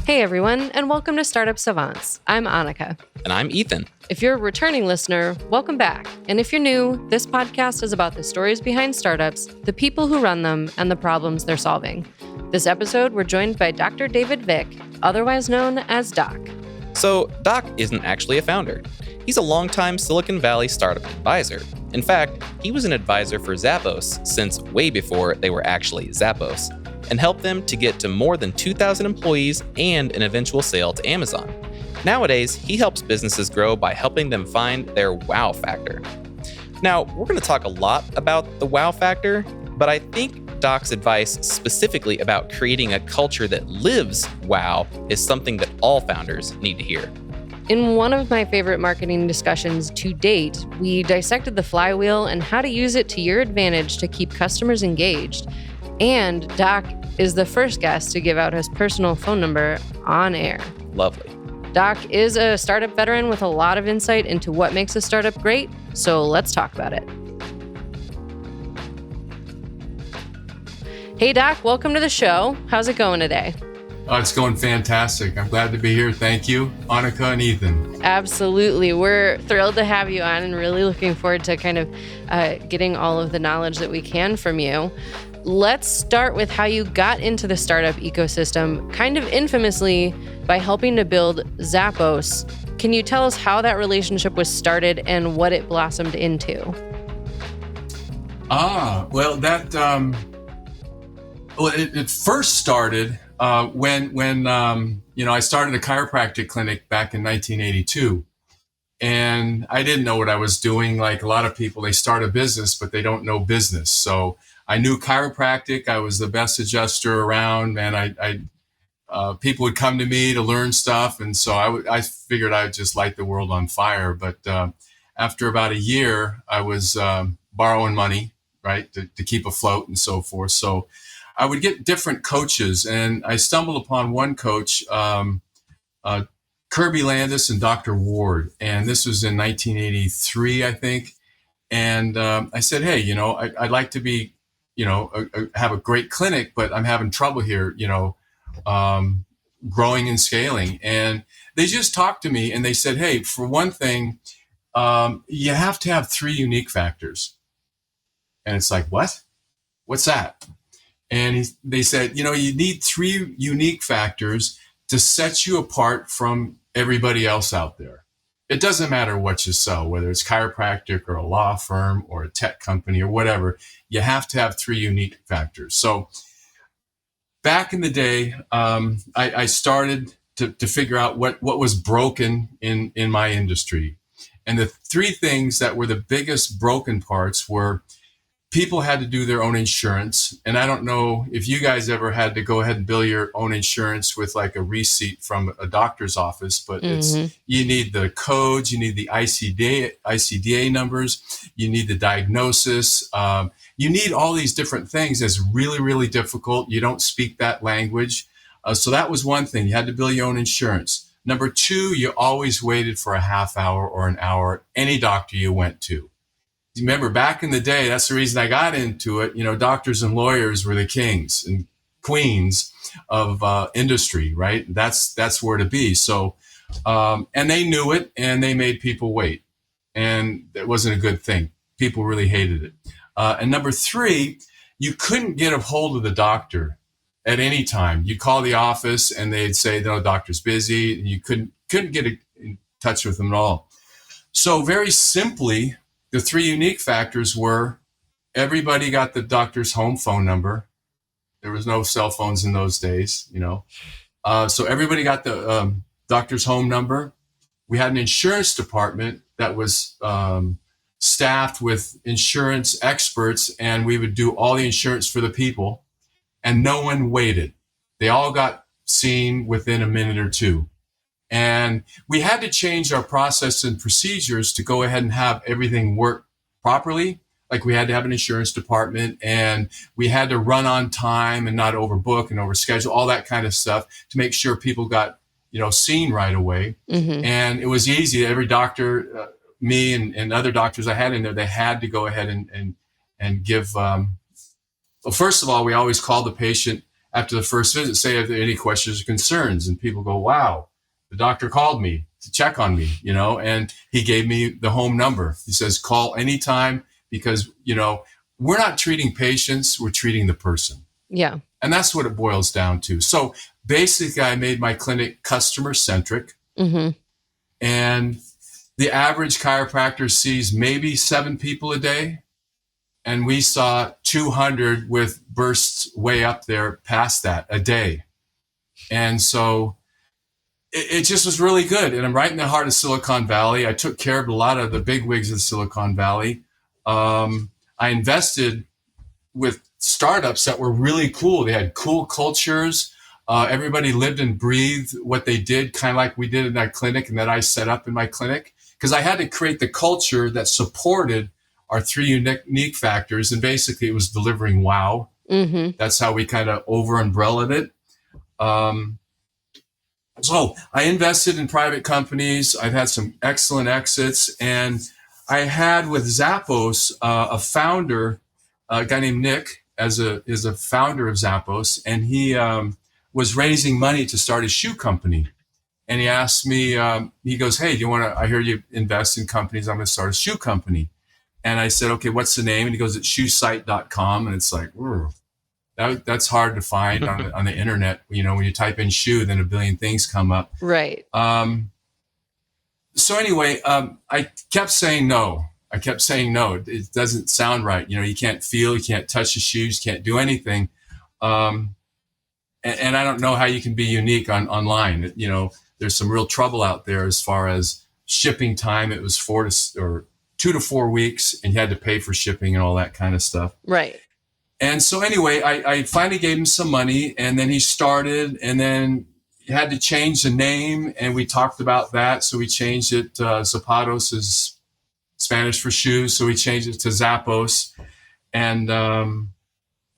Hey everyone, and welcome to Startup Savants. I'm Annaka. And I'm Ethan. If you're a returning listener, welcome back. And if you're new, this podcast is about the stories behind startups, the people who run them, and the problems they're solving. This episode, we're joined by Dr. David Vick, otherwise known as Doc. So, Doc isn't actually a founder. He's a longtime Silicon Valley startup advisor. In fact, he was an advisor for Zappos since way before they were actually Zappos, and helped them to get to more than 2,000 employees and an eventual sale to Amazon. Nowadays, he helps businesses grow by helping them find their wow factor. Now, we're going to talk a lot about the wow factor, but I think Doc's advice specifically about creating a culture that lives wow is something that all founders need to hear. In one of my favorite marketing discussions to date, we dissected the flywheel and how to use it to your advantage to keep customers engaged. And Doc is the first guest to give out his personal phone number on air. Lovely. Doc is a startup veteran with a lot of insight into what makes a startup great, so let's talk about it. Hey Doc, welcome to the show. How's it going today? It's going fantastic. I'm glad to be here. Thank you, Annaka and Ethan. Absolutely. We're thrilled to have you on and really looking forward to kind of getting all of the knowledge that we can from you. Let's start with how you got into the startup ecosystem, kind of infamously by helping to build Zappos. Can you tell us how that relationship was started and what it blossomed into? It first started when I started a chiropractic clinic back in 1982. And I didn't know what I was doing. Like a lot of people, they start a business, but they don't know business. So I knew chiropractic. I was the best adjuster around, and people would come to me to learn stuff. And so I figured I'd just light the world on fire. But after about a year, I was borrowing money, right, to keep afloat and so forth. So I would get different coaches, and I stumbled upon one coach, Kirby Landis and Dr. Ward. And this was in 1983, I think. And I said, hey, I'd like to be, have a great clinic, but I'm having trouble here, growing and scaling. And they just talked to me and they said, hey, for one thing, you have to have 3 unique factors. And it's like, what? What's that? And they said, you need 3 unique factors to set you apart from everybody else out there. It doesn't matter what you sell, whether it's chiropractic or a law firm or a tech company or whatever, you have to have 3 unique factors. So back in the day, I started to figure out what was broken in my industry. And the 3 things that were the biggest broken parts were people had to do their own insurance. And I don't know if you guys ever had to go ahead and bill your own insurance with like a receipt from a doctor's office, but you need the codes, you need the ICDA numbers, you need the diagnosis. You need all these different things. It's really, really difficult. You don't speak that language. So that was one thing. You had to bill your own insurance. Number 2, you always waited for a half hour or an hour, any doctor you went to. Remember, back in the day, that's the reason I got into it. Doctors and lawyers were the kings and queens of industry, right? That's where to be. So, and they knew it, and they made people wait, and it wasn't a good thing. People really hated it. And number 3, you couldn't get a hold of the doctor at any time. You call the office, and they'd say, "No, doctor's busy," and you couldn't get in touch with them at all. So, very simply, the 3 unique factors were everybody got the doctor's home phone number. There was no cell phones in those days, So everybody got the doctor's home number. We had an insurance department that was staffed with insurance experts, and we would do all the insurance for the people, and no one waited. They all got seen within a minute or 2. And we had to change our process and procedures to go ahead and have everything work properly. Like we had to have an insurance department, and we had to run on time and not overbook and overschedule, all that kind of stuff to make sure people got, seen right away. And it was easy. Every doctor, me and other doctors I had in there, they had to go ahead and give, well, first of all, we always called the patient after the first visit, say, "Are there any questions or concerns?" And people go, "Wow, the doctor called me to check on me, and he gave me the home number. He says, call anytime because, we're not treating patients, we're treating the person." Yeah. And that's what it boils down to. So basically, I made my clinic customer-centric. Mm-hmm. And the average chiropractor sees maybe 7 people a day. And we saw 200 with bursts way up there past that a day. And so it just was really good. And I'm right in the heart of Silicon Valley. I took care of a lot of the bigwigs of Silicon Valley. I invested with startups that were really cool. They had cool cultures. Everybody lived and breathed what they did, kind of like we did in that clinic and that I set up in my clinic. Because I had to create the culture that supported our 3 unique factors. And basically, it was delivering wow. Mm-hmm. That's how we kind of over-umbrellaed it. So I invested in private companies. I've had some excellent exits. And I had with Zappos a founder, a guy named Nick, is a founder of Zappos. And he was raising money to start a shoe company. And he asked me, he goes, "Hey, I hear you invest in companies. I'm going to start a shoe company." And I said, "Okay, what's the name?" And he goes, "It's shoesite.com." And it's like, that's hard to find on the internet. When you type in shoe, then a billion things come up. Right. So anyway, I kept saying no. It doesn't sound right. You can't feel, you can't touch the shoes, you can't do anything. And I don't know how you can be unique online. There's some real trouble out there as far as shipping time. It was 2 to 4 weeks, and you had to pay for shipping and all that kind of stuff. Right. And so anyway, I finally gave him some money, and then he started, and then he had to change the name, and we talked about that. So we changed it. Zapatos is Spanish for shoes, so we changed it to Zappos, and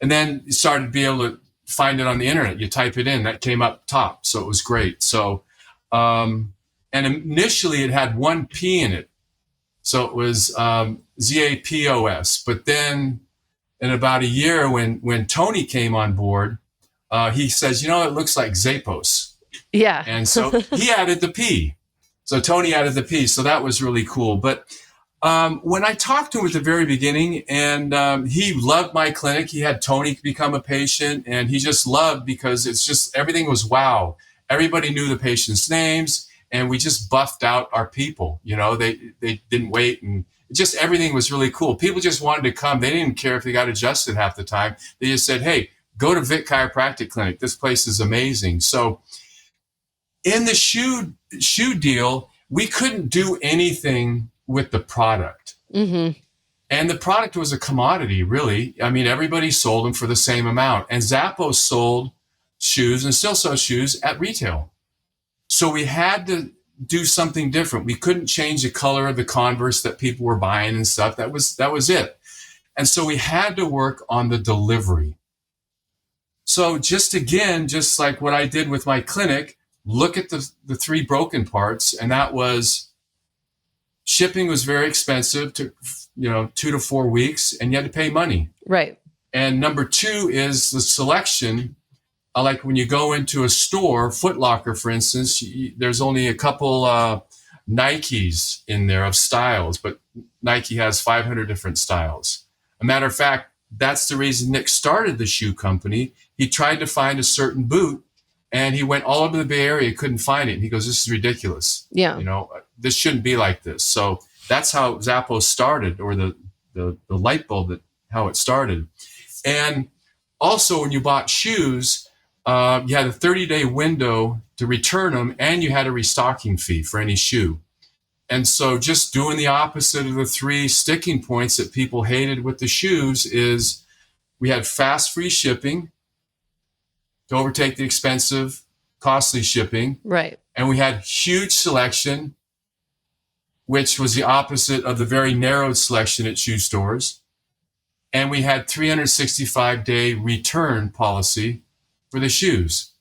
then you started to be able to find it on the internet. You type it in, that came up top, so it was great. So, and initially it had 1 P in it, so it was Zappos. But then, in about a year, when Tony came on board, he says, "It looks like Zappos." Yeah. And so he added the P. So Tony added the P. So that was really cool. But when I talked to him at the very beginning, and he loved my clinic, he had Tony become a patient, and he just loved because it's just everything was wow. Everybody knew the patient's names, and we just buffed out our people. They didn't wait, and just everything was really cool. People just wanted to come. They didn't care if they got adjusted half the time. They just said, "Hey, go to Vic Chiropractic Clinic. This place is amazing." So in the shoe deal, we couldn't do anything with the product. Mm-hmm. And the product was a commodity, really. I mean, everybody sold them for the same amount. And Zappos sold shoes and still sells shoes at retail. So we had to do something different. We couldn't change the color of the Converse that people were buying and stuff. That was it. And so we had to work on the delivery. So just like what I did with my clinic, look at the 3 broken parts. And that was shipping was very expensive, took 2 to 4 weeks, and you had to pay money. Right. And number 2 is the selection. Like when you go into a store, Foot Locker, for instance, there's only a couple Nikes in there of styles, but Nike has 500 different styles. A matter of fact, that's the reason Nick started the shoe company. He tried to find a certain boot, and he went all over the Bay Area, couldn't find it. He goes, "This is ridiculous. Yeah. This shouldn't be like this." So that's how Zappos started, or the light bulb, how it started. And also, when you bought shoes, you had a 30-day window to return them, and you had a restocking fee for any shoe. And so just doing the opposite of the 3 sticking points that people hated with the shoes is we had fast, free shipping to overtake the expensive, costly shipping. Right. And we had huge selection, which was the opposite of the very narrowed selection at shoe stores. And we had 365-day return policy for the shoes,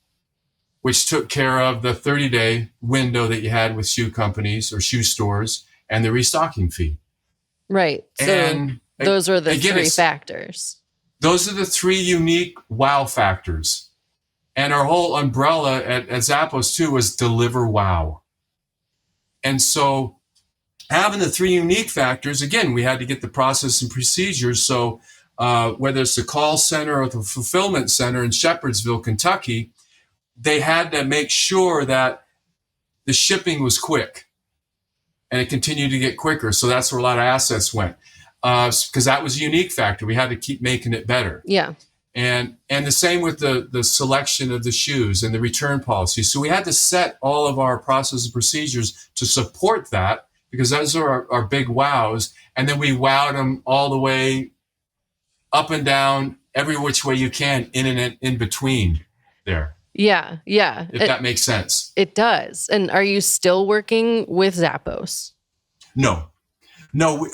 which took care of the 30-day window that you had with shoe companies or shoe stores and the restocking fee. Right. And so those are the 3 factors. Those are the 3 unique wow factors. And our whole umbrella at Zappos too was deliver wow. And so having the three unique factors, again, we had to get the process and procedures. So whether it's the call center or the fulfillment center in Shepherdsville, Kentucky, they had to make sure that the shipping was quick and it continued to get quicker. So that's where a lot of assets went, because that was a unique factor. We had to keep making it better. Yeah. And the same with the selection of the shoes and the return policy. So we had to set all of our processes and procedures to support that, because those are our big wows. And then we wowed them all the way up and down, every which way you can, in and in between there. Yeah. Yeah. If that makes sense. It does. And are you still working with Zappos? No,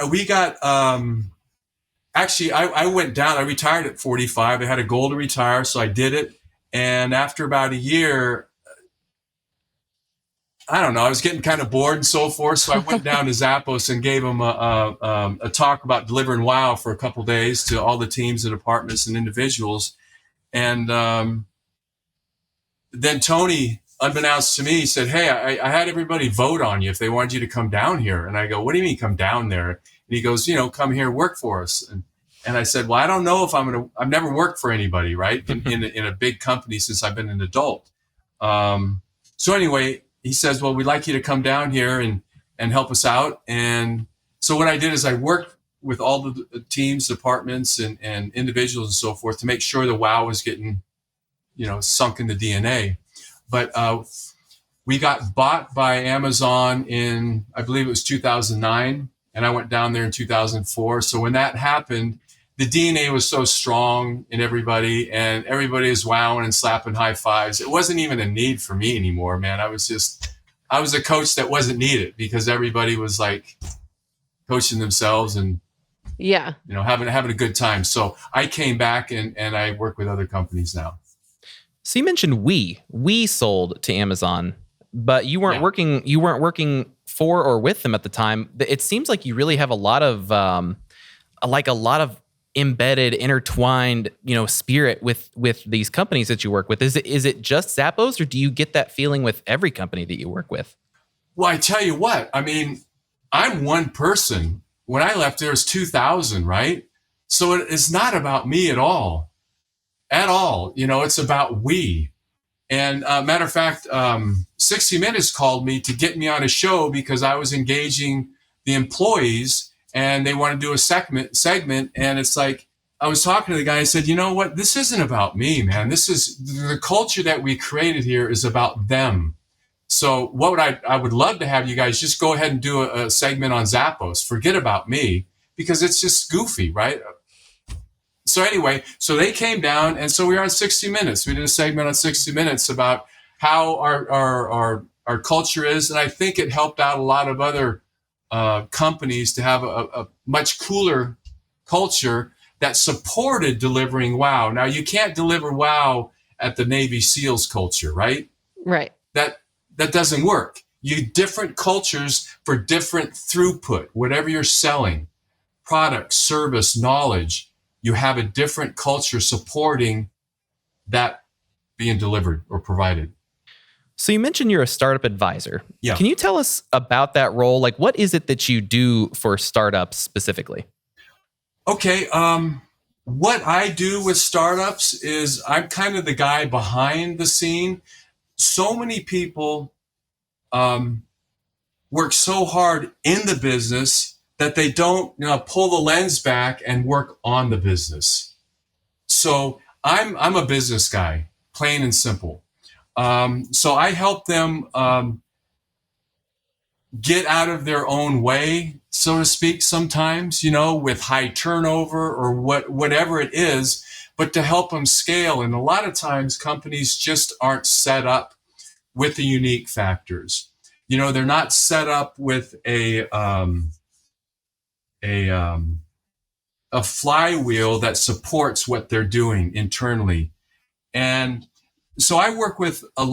we got, actually, I went down. I retired at 45. I had a goal to retire, so I did it. And after about a year, I don't know, I was getting kind of bored and so forth. So I went down to Zappos and gave them a talk about delivering wow for a couple of days to all the teams and departments and individuals. And then Tony, unbeknownst to me, said, "Hey, I had everybody vote on you if they wanted you to come down here." And I go, "What do you mean come down there?" And he goes, "Come here, work for us." And I said, "Well, I don't know if I've never worked for anybody, right? In a big company since I've been an adult." So anyway, he says, "Well, we'd like you to come down here and help us out." And so what I did is I worked with all the teams, departments, and individuals and so forth to make sure the wow was getting, sunk in the DNA. But we got bought by Amazon in, I believe it was 2009, and I went down there in 2004. So when that happened, the DNA was so strong in everybody, and everybody was wowing and slapping high fives. It wasn't even a need for me anymore, man. I was a coach that wasn't needed, because everybody was like coaching themselves and having a good time. So I came back and I work with other companies now. So you mentioned we sold to Amazon, but you weren't working. You weren't working for or with them at the time. It seems like you really have a lot of embedded, intertwined, spirit with these companies that you work with. Is it just Zappos, or do you get that feeling with every company that you work with? Well, I tell you what. I mean, I'm one person. When I left, there was 2,000, right? So it's not about me at all. It's about we. And matter of fact, 60 Minutes called me to get me on a show because I was engaging the employees and they want to do a segment. And it's like, I was talking to the guy, I said, "You know what? This isn't about me, man. This is the culture that we created here is about them. So what I would love to have you guys just go ahead and do a segment on Zappos. Forget about me, because it's just goofy, right?" So anyway, so they came down, and so we were on 60 Minutes. We did a segment on 60 Minutes about how our culture is, and I think it helped out a lot of other companies to have a much cooler culture that supported delivering wow. Now, you can't deliver wow at the Navy SEALs culture, right? Right. That doesn't work. You different cultures for different throughput, whatever you're selling, product, service, knowledge. You have a different culture supporting that being delivered or provided. So you mentioned you're a startup advisor. Yeah. Can you tell us about that role? Like, what is it that you do for startups specifically? Okay. What I do with startups is I'm kind of the guy behind the scene. So many people work so hard in the business that they don't pull the lens back and work on the business. So I'm a business guy, plain and simple. So I help them get out of their own way, so to speak, sometimes, with high turnover or whatever it is, but to help them scale. And a lot of times companies just aren't set up with the unique factors. They're not set up with a flywheel that supports what they're doing internally. And so I work with a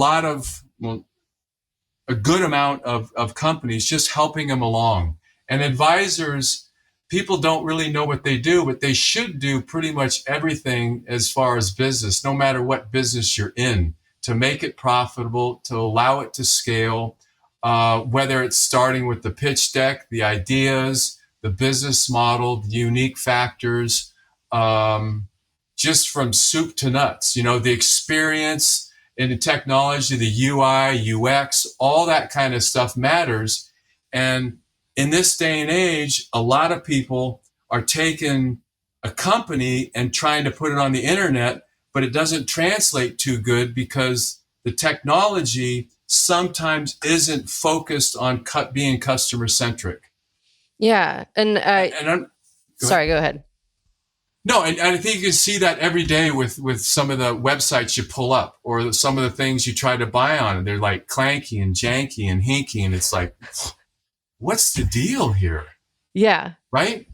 good amount of companies, just helping them along. And advisors, people don't really know what they do, but they should do pretty much everything as far as business, no matter what business you're in. to make it profitable, to allow it to scale, whether it's starting with the pitch deck, the ideas, the business model, the unique factors, just from soup to nuts, the experience and the technology, the UI, UX, all that kind of stuff matters. And in this day and age, a lot of people are taking a company and trying to put it on the internet, but it doesn't translate too good because the technology sometimes isn't focused on being customer-centric. Yeah. Sorry, go ahead. No, and I think you can see that every day with some of the websites you pull up or some of the things you try to buy on. They're like clanky and janky and hinky. And it's like, what's the deal here? Yeah. Right?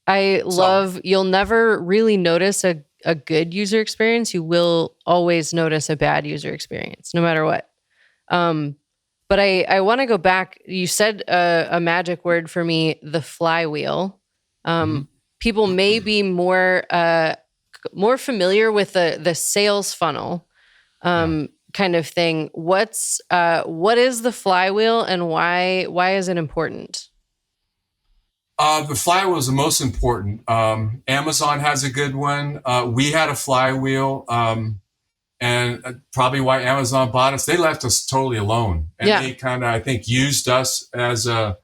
You'll never really notice a good user experience. You will always notice a bad user experience, no matter what. But I want to go back. You said a magic word for me, the flywheel. People may be more familiar with the sales funnel kind of thing. What is the flywheel and why is it important? The flywheel is the most important. Amazon has a good one. We had a flywheel, and probably why Amazon bought us. They left us totally alone, and they kind of, I think, used us as a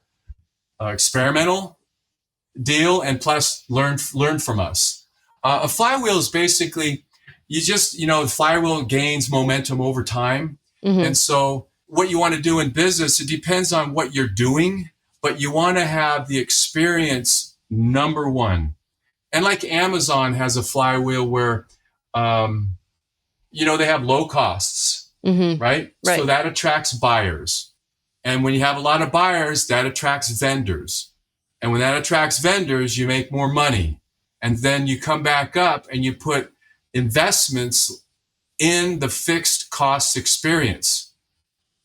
experimental deal, and plus learn from us. A flywheel is basically the flywheel gains momentum over time. And so what you want to do in business, it depends on what you're doing, but you want to have the experience number one. And like Amazon has a flywheel where they have low costs, right? So that attracts buyers, and when you have a lot of buyers, that attracts vendors. And when that attracts vendors, you make more money. And then you come back up and you put investments in the fixed cost experience.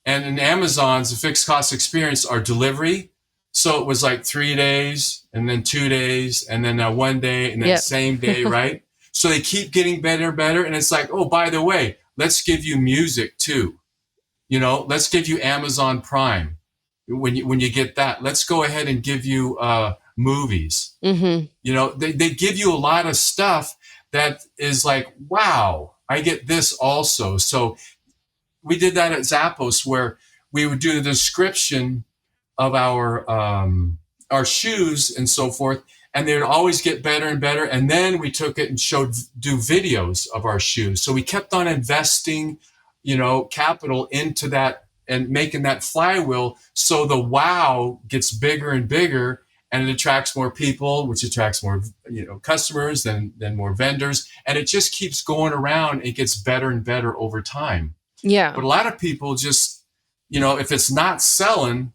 And in Amazon's, the fixed cost experience are delivery. So it was like 3 days and then 2 days and then 1 day and then same day, right? So they keep getting better and better. And it's like, oh, by the way, let's give you music too. Let's give you Amazon Prime. When you get that, let's go ahead and give you movies. They give you a lot of stuff that is like, wow, I get this also. So we did that at Zappos, where we would do the description of our shoes and so forth, and they would always get better and better. And then we took it and do videos of our shoes. So we kept on investing, capital into that and making that flywheel, so the wow gets bigger and bigger, and it attracts more people, which attracts more customers, then more vendors, and it just keeps going around. It gets better and better over time. Yeah. But a lot of people just, if it's not selling,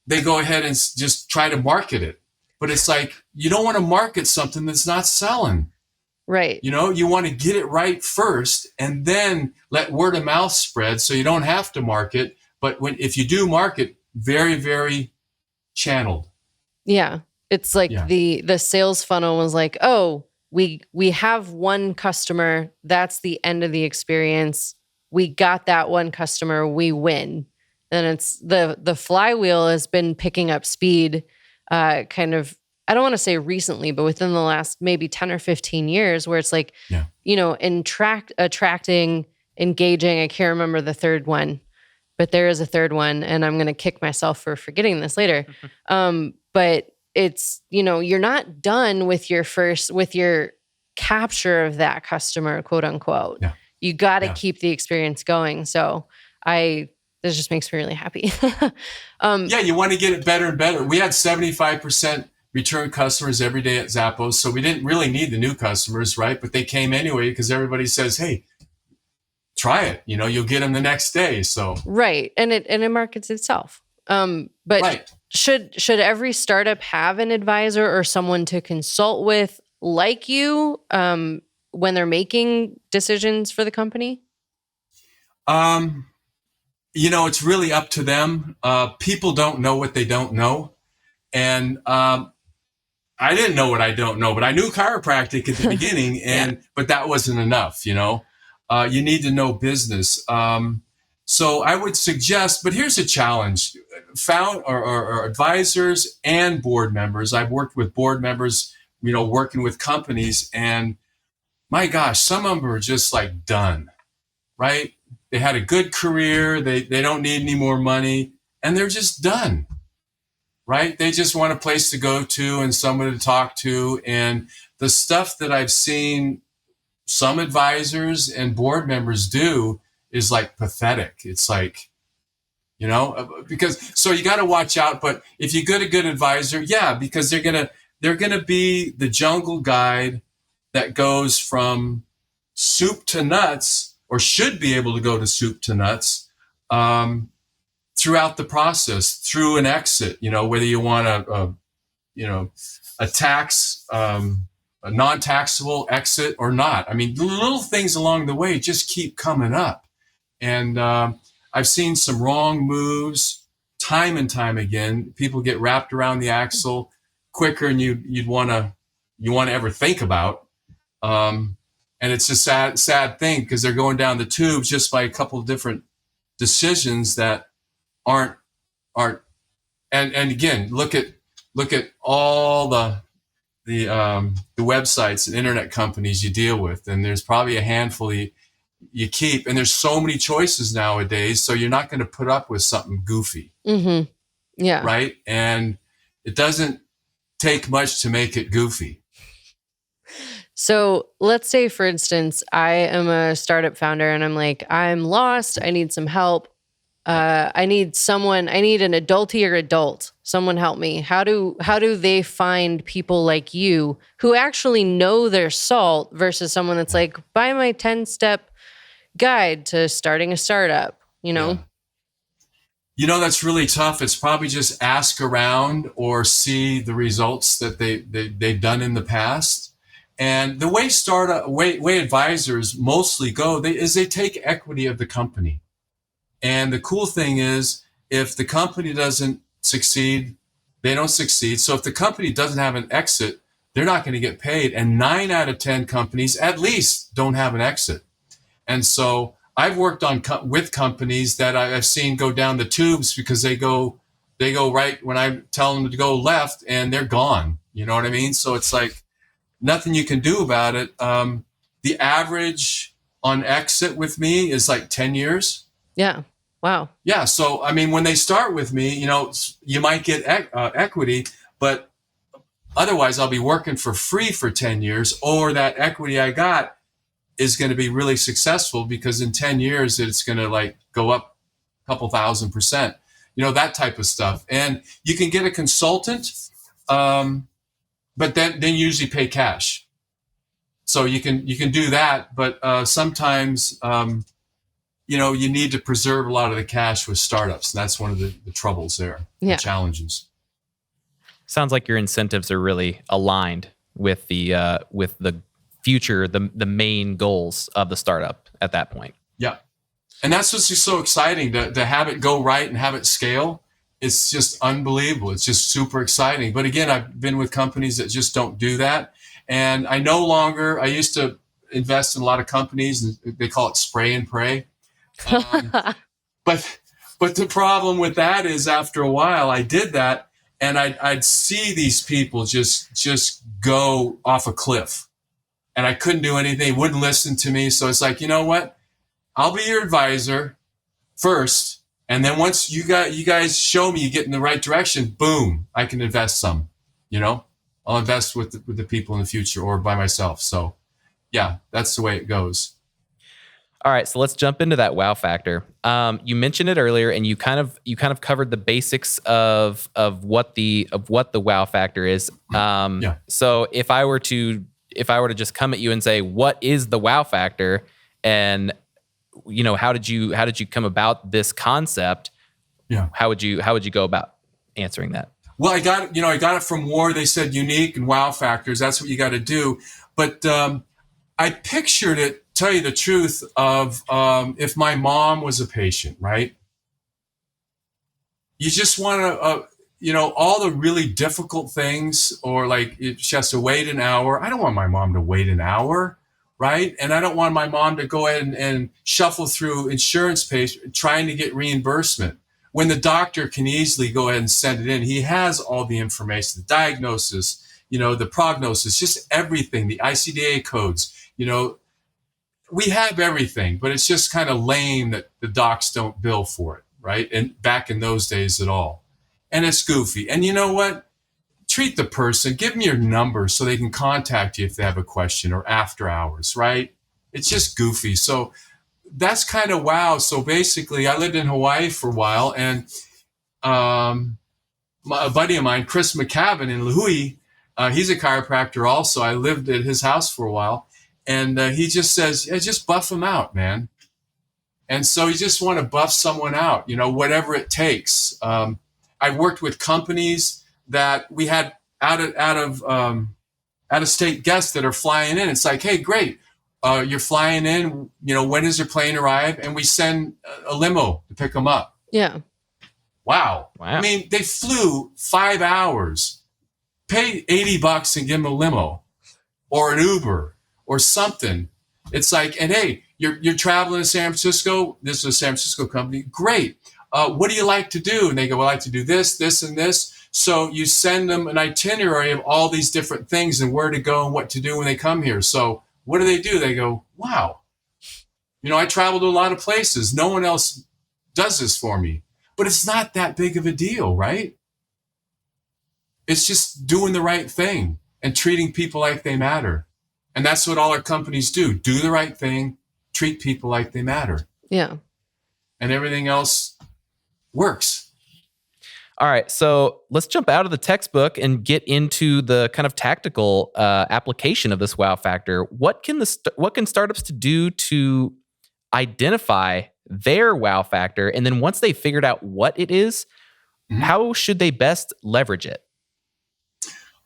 they go ahead and just try to market it. But it's like, you don't want to market something that's not selling. Right. You want to get it right first and then let word of mouth spread, so you don't have to market. But if you do market, very, very channeled. Yeah. It's like the sales funnel was like, oh, we have one customer. That's the end of the experience. We got that one customer. We win. And it's the flywheel has been picking up speed kind of, I don't want to say recently, but within the last maybe 10 or 15 years, where it's like, attracting, engaging. I can't remember the third one, but there is a third one, and I'm going to kick myself for forgetting this later. But it's, you're not done with your capture of that customer, quote unquote. Yeah. You got to keep the experience going. So this just makes me really happy. You want to get it better and better. We had 75% return customers every day at Zappos, so we didn't really need the new customers, right? But they came anyway because everybody says, hey, try it. You'll get them the next day. So right, and it markets itself. But should every startup have an advisor or someone to consult with, like you, when they're making decisions for the company? It's really up to them. People don't know what they don't know, and I didn't know what I don't know, but I knew chiropractic at the beginning, but that wasn't enough, You need to know business. So I would suggest, but here's a challenge: or advisors and board members. I've worked with board members, working with companies, and my gosh, some of them are just like done, right? They had a good career. They don't need any more money, and they're just done, right? They just want a place to go to and someone to talk to. And the stuff that I've seen some advisors and board members do is like pathetic. It's like, because so you got to watch out. But if you get a good advisor, yeah, because they're gonna be the jungle guide that goes from soup to nuts, or should be able to go to soup to nuts, throughout the process, through an exit. Whether you want a tax, a non-taxable exit or not. I mean, the little things along the way just keep coming up. And I've seen some wrong moves time and time again. People get wrapped around the axle quicker than you want to ever think about. And it's a sad thing, because they're going down the tubes just by a couple of different decisions that aren't. And again, look at all the websites and internet companies you deal with, and there's probably a handful you keep, and there's so many choices nowadays, so you're not going to put up with something goofy. Mm-hmm. Yeah. Right. And it doesn't take much to make it goofy. So let's say, for instance, I am a startup founder and I'm like, I'm lost. I need some help. I need an adultier adult. Someone help me. How do they find people like you who actually know their salt versus someone that's like, buy my 10-step guide to starting a startup, Yeah. That's really tough. It's probably just ask around or see the results that they've done in the past. And the way advisors mostly go, they take equity of the company. And the cool thing is, if the company doesn't succeed, they don't succeed. So if the company doesn't have an exit, they're not going to get paid. And 9 out of 10 companies at least don't have an exit. And so I've worked with companies that I've seen go down the tubes because they go right when I tell them to go left, and they're gone. You know what I mean? So it's like nothing you can do about it. The average on exit with me is like 10 years. Yeah. Wow. Yeah. So, I mean, when they start with me, you might get equity, but otherwise I'll be working for free for 10 years, or that equity I got is going to be really successful because in 10 years, it's going to like go up a couple $1,000%, that type of stuff. And you can get a consultant, but then usually pay cash. So you can do that. But sometimes, you need to preserve a lot of the cash with startups. And that's one of the troubles there, the challenges. Sounds like your incentives are really aligned with the future, the main goals of the startup at that point. Yeah. And that's what's so exciting to have it go right and have it scale. It's just unbelievable. It's just super exciting. But again, I've been with companies that just don't do that. And I used to invest in a lot of companies, and they call it spray and pray. But the problem with that is, after a while I did that, and I'd see these people just go off a cliff, and I couldn't do anything. They wouldn't listen to me. So it's like, you know what? I'll be your advisor first. And then once you guys show me you get in the right direction, boom, I can invest some, I'll invest with the people in the future or by myself. So yeah, that's the way it goes. All right, so let's jump into that wow factor. You mentioned it earlier, and you kind of covered the basics of what the wow factor is. So if I were to just come at you and say, what is the wow factor, and how did you come about this concept? Yeah, how would you go about answering that? Well, I got it from War. They said unique and wow factors. That's what you got to do. But I pictured it. Tell you the truth of if my mom was a patient, right? You just want to, all the really difficult things, or like if she has to wait an hour. I don't want my mom to wait an hour, right? And I don't want my mom to go ahead and shuffle through insurance pays trying to get reimbursement when the doctor can easily go ahead and send it in. He has all the information, the diagnosis, the prognosis, just everything, the ICD-10 codes, we have everything, but it's just kind of lame that the docs don't bill for it, right? And back in those days at all. And it's goofy. And you know what? Treat the person, give them your number so they can contact you if they have a question or after hours, right? It's just goofy. So that's kind of wow. So basically, I lived in Hawaii for a while, and a buddy of mine, Chris McCavan in Lahui, he's a chiropractor also. I lived at his house for a while, and he just says, yeah, just buff them out, man. And so you just want to buff someone out, whatever it takes. I worked with companies that we had out of state guests that are flying in. It's like, hey, great. You're flying in, when does your plane arrive? And we send a limo to pick them up. Yeah. Wow. I mean, they flew 5 hours, pay $80 and give them a limo or an Uber or something. It's like, and hey, you're traveling to San Francisco. This is a San Francisco company. Great. What do you like to do? And they go, well, I like to do this, this, and this. So you send them an itinerary of all these different things and where to go and what to do when they come here. So what do? They go, wow, I travel to a lot of places. No one else does this for me. But it's not that big of a deal, right? It's just doing the right thing and treating people like they matter. And that's what all our companies do. Do the right thing, treat people like they matter. Yeah. And everything else works. All right, so let's jump out of the textbook and get into the kind of tactical application of this wow factor. What can startups do to identify their wow factor, and then once they figured out what it is, how should they best leverage it?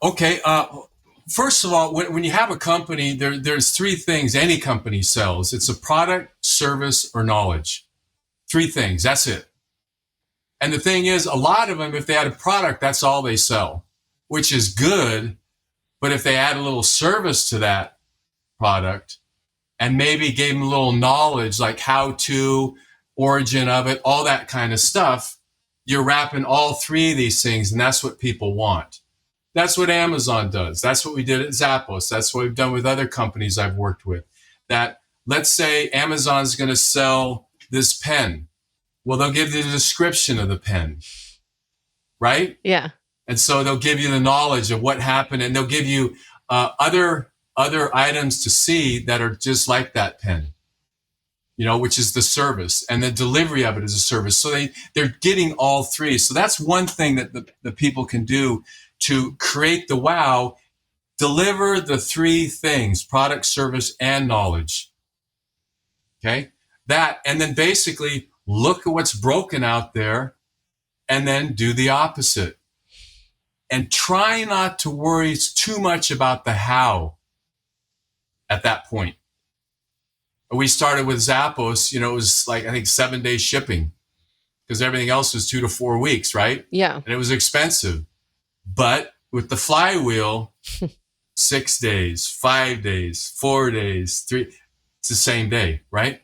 Okay, first of all, when you have a company, there's three things any company sells. It's a product, service, or knowledge. Three things. That's it. And the thing is, a lot of them, if they had a product, that's all they sell, which is good. But if they add a little service to that product and maybe gave them a little knowledge, like how to, origin of it, all that kind of stuff, you're wrapping all three of these things. And that's what people want. That's what Amazon does. That's what we did at Zappos. That's what we've done with other companies I've worked with. That, let's say Amazon's going to sell this pen. Well, they'll give you the description of the pen, right? Yeah. And so they'll give you the knowledge of what happened, and they'll give you other items to see that are just like that pen, which is the service, and the delivery of it is a service. So they're getting all three. So that's one thing that the people can do to create the wow, deliver the three things: product, service, and knowledge. Okay? That, and then basically look at what's broken out there and then do the opposite. And try not to worry too much about the how at that point. We started with Zappos, it was like, I think 7 days shipping because everything else was 2 to 4 weeks, right? Yeah. And it was expensive. But with the flywheel, 6 days, 5 days, 4 days, 3, it's the same day, right?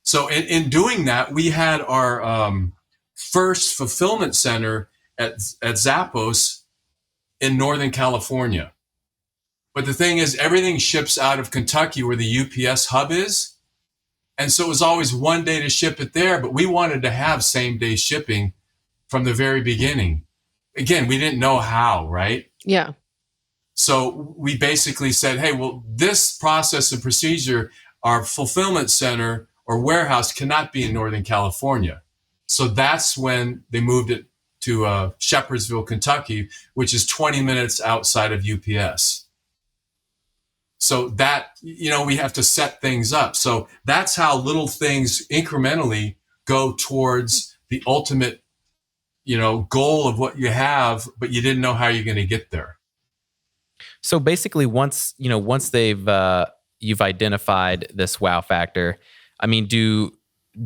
So in doing that, we had our first fulfillment center at Zappos in Northern California. But the thing is, everything ships out of Kentucky where the UPS hub is. And so it was always 1 day to ship it there, but we wanted to have same day shipping from the very beginning. Again, we didn't know how, right? Yeah. So we basically said, hey, well, this process and procedure, our fulfillment center or warehouse cannot be in Northern California. So that's when they moved it to Shepherdsville, Kentucky, which is 20 minutes outside of UPS. So that, we have to set things up. So that's how little things incrementally go towards the ultimate, goal of what you have, but you didn't know how you're going to get there. So basically once you've identified this wow factor, I mean, do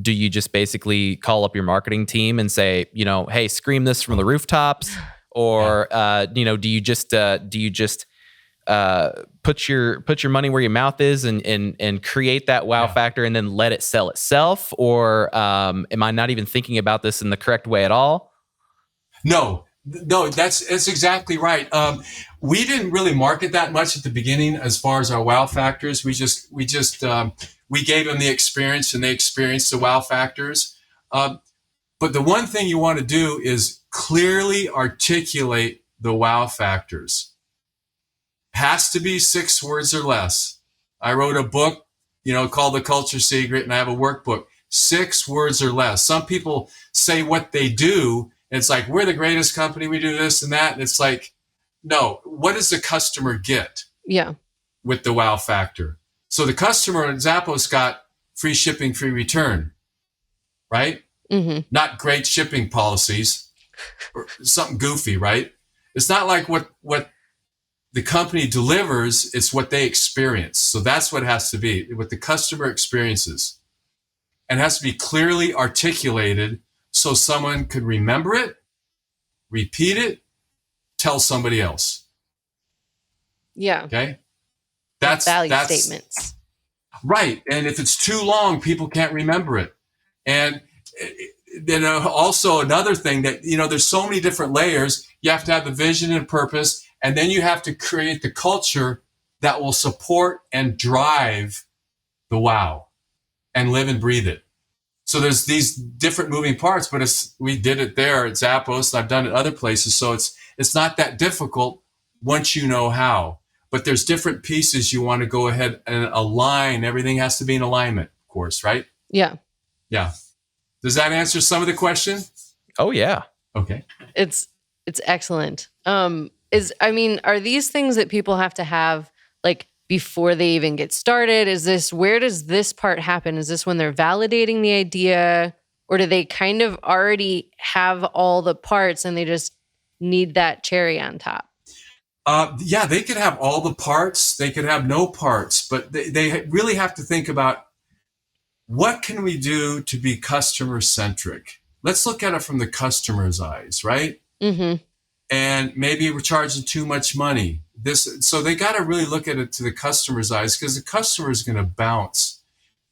you just basically call up your marketing team and say, hey, scream this from the rooftops, or do you just put your money where your mouth is and create that wow factor and then let it sell itself? Or am I not even thinking about this in the correct way at all? No, that's exactly right. We didn't really market that much at the beginning as far as our wow factors. We gave them the experience and they experienced the wow factors. But the one thing you want to do is clearly articulate the wow factors. Has to be 6 words or less. I wrote a book, called The Culture Secret, and I have a workbook. 6 words or less. Some people say what they do. And it's like, we're the greatest company. We do this and that. And it's like, no, what does the customer get? Yeah. With the wow factor. So the customer at Zappos got free shipping, free return, right? Mm-hmm. Not great shipping policies or something goofy, right? It's not like what the company delivers, it's what they experience. So that's what it has to be, what the customer experiences. And it has to be clearly articulated so someone could remember it, repeat it, tell somebody else. Yeah. Okay? That's statements. Right. And if it's too long, people can't remember it. And then also another thing that, there's so many different layers. You have to have the vision and purpose. And then you have to create the culture that will support and drive the wow and live and breathe it. So there's these different moving parts, but we did it there at Zappos. I've done it other places. So it's not that difficult once you know how. But there's different pieces you want to go ahead and align. Everything has to be in alignment, of course, right? Yeah. Yeah. Does that answer some of the question? Oh, yeah. Okay. It's excellent. Are these things that people have to have like before they even get started? Where does this part happen? Is this when they're validating the idea, or do they kind of already have all the parts and they just need that cherry on top? They could have all the parts. They could have no parts, but they really have to think about, what can we do to be customer-centric? Let's look at it from the customer's eyes, right? Mm-hmm. And maybe we're charging too much money. So they got to really look at it to the customer's eyes, because the customer is going to bounce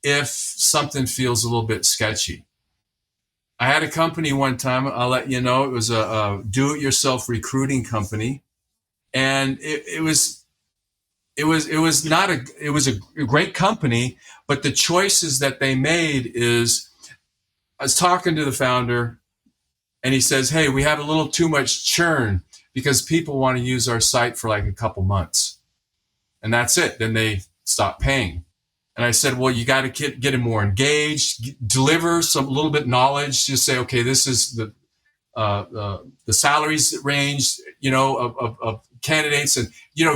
if something feels a little bit sketchy. I had a company one time, I'll let you know, it was a do-it-yourself recruiting company. And it was a great company, but the choices that they made is, I was talking to the founder and he says, hey, we have a little too much churn because people want to use our site for like a couple months and that's it. Then they stop paying. And I said, well, you got to get them more engaged, deliver a little bit knowledge, just say, okay, this is the salaries range, of candidates, and,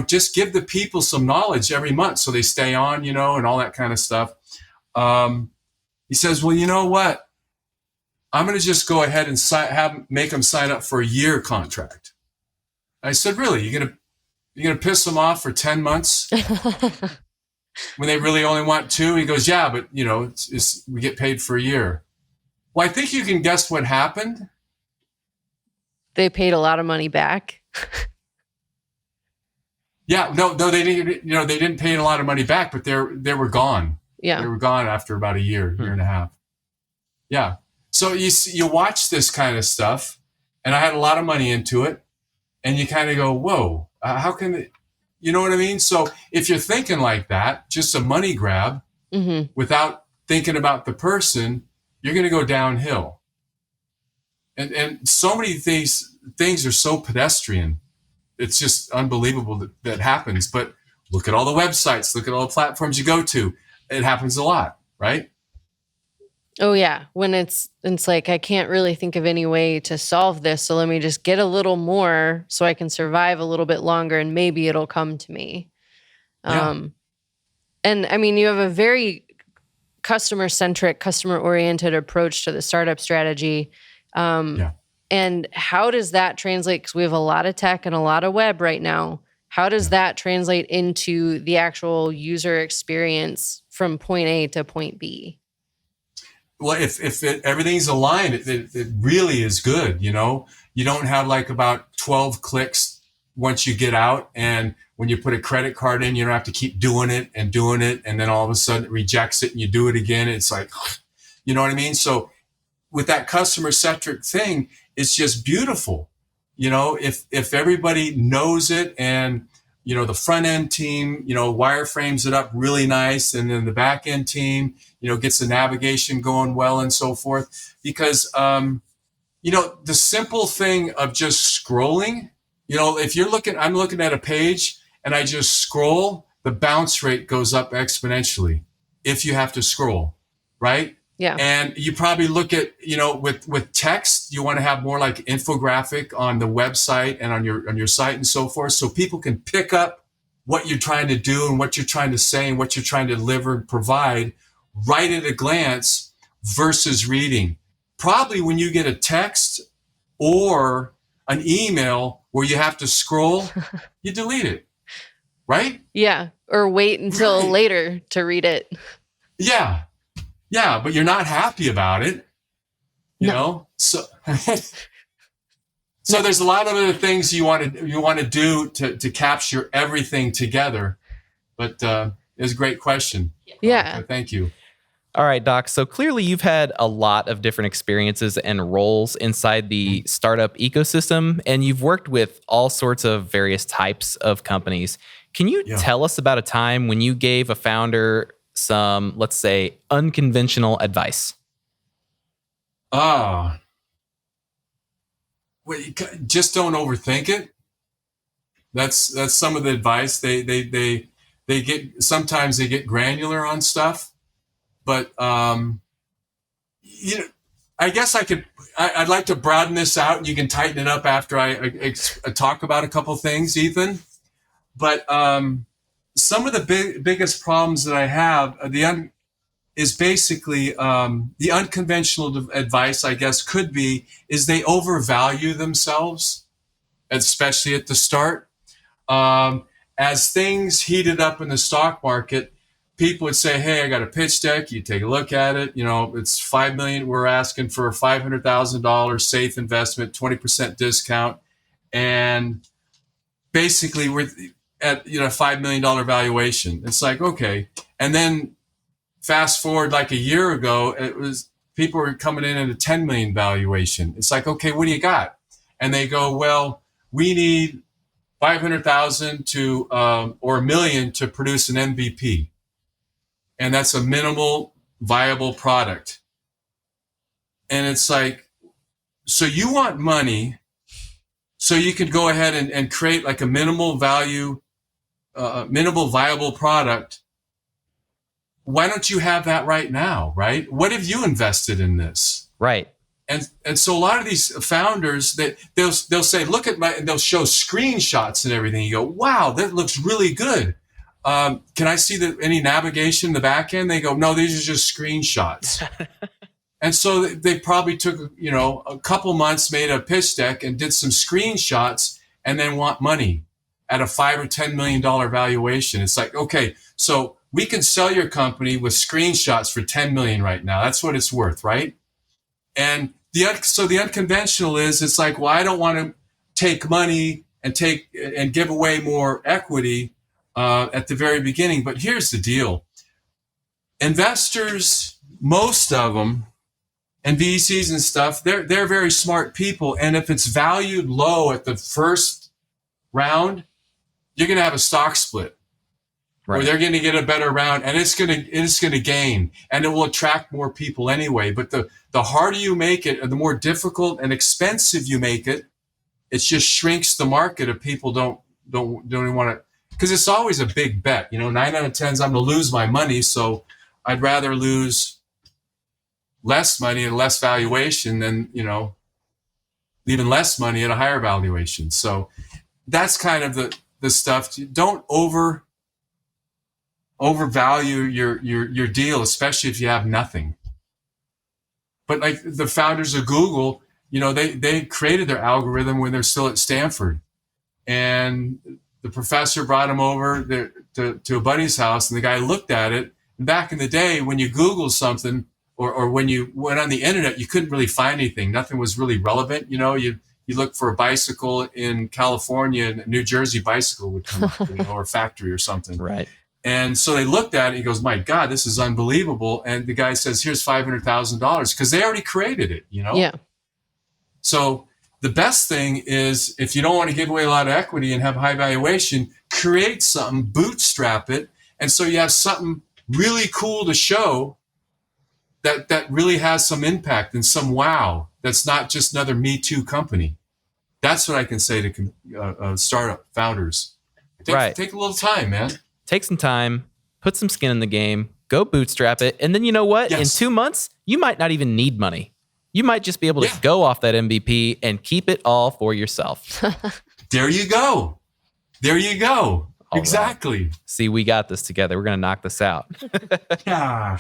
just give the people some knowledge every month so they stay on, and all that kind of stuff. He says, well, you know what? I'm going to just go ahead and make them sign up for a year contract. I said, really? You're going to piss them off for 10 months when they really only want 2? He goes, yeah, but we get paid for a year. Well, I think you can guess what happened. They paid a lot of money back. Yeah, no, they didn't. They didn't pay a lot of money back, but they were gone. Yeah, they were gone after about a year and a half. Yeah, so you watch this kind of stuff, and I had a lot of money into it, and you kind of go, whoa, how can it? You know what I mean? So if you're thinking like that, just a money grab, mm-hmm. without thinking about the person, you're going to go downhill. And so many things are so pedestrian. It's just unbelievable that happens. But look at all the websites, look at all the platforms you go to. It happens a lot, right? Oh, yeah. When it's like, I can't really think of any way to solve this. So let me just get a little more so I can survive a little bit longer and maybe it'll come to me. Yeah. And I mean, you have a very customer-centric, customer-oriented approach to the startup strategy. Yeah. And how does that translate? Because we have a lot of tech and a lot of web right now. How does that translate into the actual user experience from point A to point B? Well, if everything's aligned, it really is good. You don't have like about 12 clicks once you get out. And when you put a credit card in, you don't have to keep doing it. And then all of a sudden it rejects it and you do it again. It's like, you know what I mean? So with that customer-centric thing, it's just beautiful. If everybody knows it, and the front end team, wireframes it up really nice, and then the back end team, gets the navigation going well and so forth. Because, the simple thing of just scrolling, if I'm looking at a page and I just scroll, the bounce rate goes up exponentially if you have to scroll, right? Yeah. And you probably look at, with text, you want to have more like infographic on the website and on your site and so forth, so people can pick up what you're trying to do and what you're trying to say and what you're trying to deliver and provide right at a glance versus reading. Probably when you get a text or an email where you have to scroll, you delete it, right? Yeah. Or wait until later to read it. Yeah. Yeah, but you're not happy about it, you know? So so there's a lot of other things you want to do to capture everything together. But it was a great question. Yeah. Thank you. All right, Doc. So clearly you've had a lot of different experiences and roles inside the startup ecosystem, and you've worked with all sorts of various types of companies. Can you tell us about a time when you gave a founder some, let's say, unconventional advice? Just don't overthink it. That's some of the advice. They sometimes they get granular on stuff, but I guess I'd like to broaden this out, and you can tighten it up after I talk about a couple things, Ethan. But some of the biggest problems that I have is basically the unconventional advice, I guess, is they overvalue themselves, especially at the start. As things heated up in the stock market, people would say, hey, I got a pitch deck. You take a look at it. It's $5 million. We're asking for a $500,000 safe investment, 20% discount. And basically we're at, $5 million valuation. It's like, okay. And then fast forward like a year ago, people were coming in at a 10 million valuation. It's like, okay, what do you got? And they go, well, we need 500,000 to, or $1 million to produce an MVP. And that's a minimal viable product. And it's like, so you want money so you could go ahead and create like a minimal viable product. Why don't you have that right now, right? What have you invested in this? Right. And so a lot of these founders, they'll say, look at and they'll show screenshots and everything. You go, wow, that looks really good. Can I see any navigation in the back end? They go, no, these are just screenshots. And so they probably took, a couple months, made a pitch deck and did some screenshots, and then want money at a $5 or $10 million valuation. It's like, okay, so we can sell your company with screenshots for 10 million right now. That's what it's worth, right? And so the unconventional it's like, well, I don't want to take money and give away more equity at the very beginning. But here's the deal. Investors, most of them, and VCs and stuff, they're very smart people. And if it's valued low at the first round, you're going to have a stock split. Right. Or they're going to get a better round, and it's going to gain, and it will attract more people anyway. But the harder you make it, and the more difficult and expensive you make it, it just shrinks the market if people don't even want to, because it's always a big bet. 9 out of 10 I'm going to lose my money, so I'd rather lose less money at a less valuation than even less money at a higher valuation. So that's kind of the stuff. Don't overvalue your deal, especially if you have nothing. But like the founders of Google, they created their algorithm when they're still at Stanford, and the professor brought him over to a buddy's house, and the guy looked at it. And back in the day, when you Googled something or when you went on the internet, you couldn't really find anything. Nothing was really relevant. You you look for a bicycle in California, and New Jersey bicycle would come up, or a factory or something. Right. And so they looked at it. He goes, "My God, this is unbelievable." And the guy says, "Here's $500,000," because they already created it, Yeah. So the best thing is, if you don't want to give away a lot of equity and have high valuation, create something, bootstrap it, and so you have something really cool to show that really has some impact and some wow. That's not just another Me Too company. That's what I can say to startup founders. Take a little time, man. Take some time, put some skin in the game, go bootstrap it. And then you know what? Yes. In 2 months, you might not even need money. You might just be able to go off that MVP and keep it all for yourself. There you go. All exactly. Right. See, we got this together. We're going to knock this out. Yeah.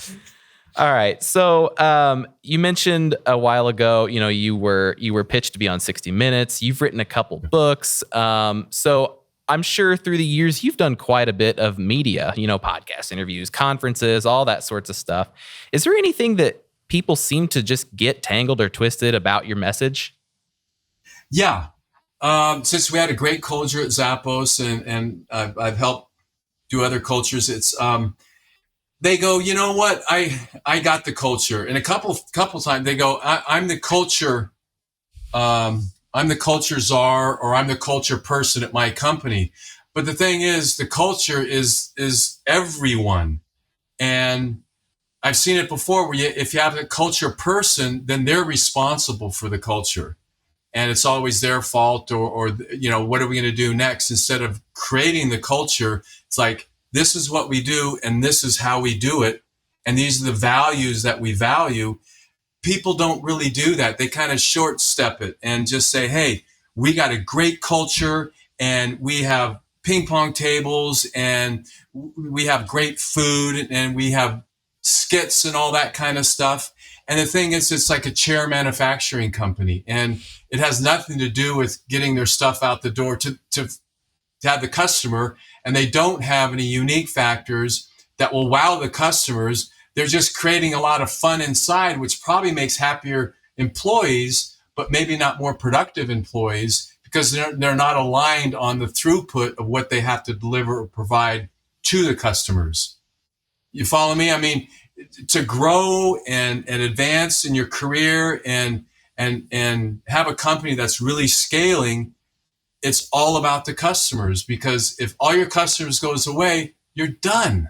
All right. So you mentioned a while ago, you were pitched to be on 60 Minutes. You've written a couple books. So I'm sure through the years, you've done quite a bit of media, podcasts, interviews, conferences, all that sorts of stuff. Is there anything that people seem to just get tangled or twisted about your message? Yeah. Since we had a great culture at Zappos and I've helped do other cultures, it's they go, you know what? I got the culture. And a couple times they go, I'm the culture. I'm the culture czar, or I'm the culture person at my company. But the thing is, the culture is everyone. And I've seen it before where if you have a culture person, then they're responsible for the culture. And it's always their fault or what are we going to do next? Instead of creating the culture, it's like, this is what we do and this is how we do it. And these are the values that we value. People don't really do that. They kind of short step it and just say, hey, we got a great culture and we have ping pong tables and we have great food and we have skits and all that kind of stuff. And the thing is, it's like a chair manufacturing company, and it has nothing to do with getting their stuff out the door to have the customer. And they don't have any unique factors that will wow the customers. They're just creating a lot of fun inside, which probably makes happier employees, but maybe not more productive employees, because they're not aligned on the throughput of what they have to deliver or provide to the customers. You follow me? I mean, to grow and advance in your career and have a company that's really scaling, it's all about the customers, because if all your customers goes away, you're done.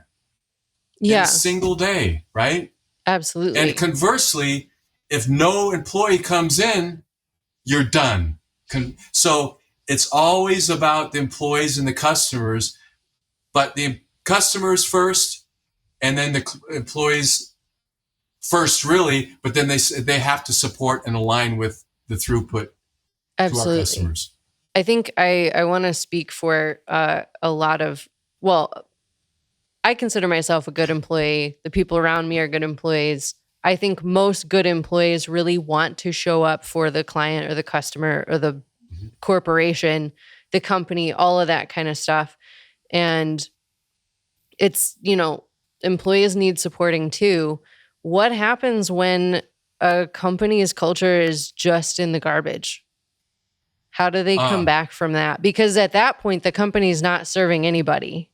Yeah. In a single day, right? Absolutely. And conversely, if no employee comes in, you're done. So it's always about the employees and the customers, but the customers first, and then the employees first, really. But then they have to support and align with the throughput to our customers. I think I want to speak for a lot of, I consider myself a good employee. The people around me are good employees. I think most good employees really want to show up for the client or the customer or the corporation, the company, all of that kind of stuff. And it's, employees need supporting too. What happens when a company's culture is just in the garbage? How do they come back from that? Because at that point, the company's not serving anybody.